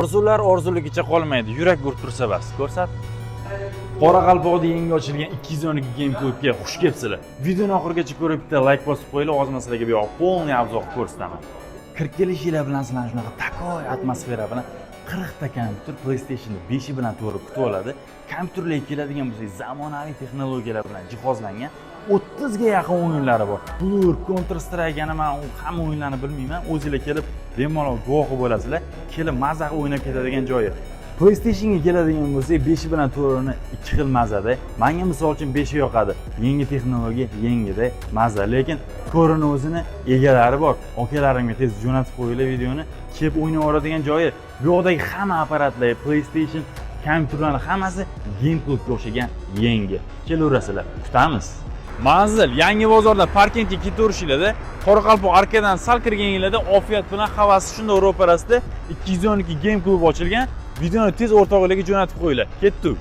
Orzular orzuligicha qolmaydi, yurak urib tursa bas. Ko'rsat. Qoraqalpoqda yangi ochilgan 212 Game Club'ga xush kelibsizlar. Videoni oxirigacha ko'rib bitta like bosib qo'yinglar, hozir sizlarga bu yoq полный obzor ko'rsataman. Kirib kelishinglar bilan sizlarni shunaqa takoy atmosfera bilan 40 ta kompyuter PlayStation 5 bilan to'g'ri kutib oladi. Kompyuterlarga keladigan bo'lsak, zamonaviy texnologiyalar bilan jihozlangan 30 ga yaqin o'yinlari bor. Blur, Counter Strike, yana men hamma o'yinlarni bilmayman. O'zingizlar kelib bemalol guvohi bo'lasizlar. Kelib mazza o'ynab ketadigan joyi. PlayStationga keladigan bo'lsak, 5 bilan 4ni ikki xil mazada. Menga misol uchun 5 yoqadi. Yangi texnologiya, yangida mazza, lekin ko'rini o'zini egalari bor. Akalarimga tez jo'natib qo'yinglar videoni. Kelib o'ynab oladigan joyi. Bu yoqdagi hamma apparatlar, PlayStation kompyuterlarning hammasi Game Club'ga o'xshagan yangi. Kelaverasizlar. Kutamiz. Manzil yangi bozorda parkingga ketaverishinglarda, Qoraqalpoq arkadan sal kirganinglarda ofiyat bilan havasi shunda ro'parasida 212 Game Club ochilgan. Videoni tez o'rtog'ilarga jo'natib qo'yinglar. Ketdik.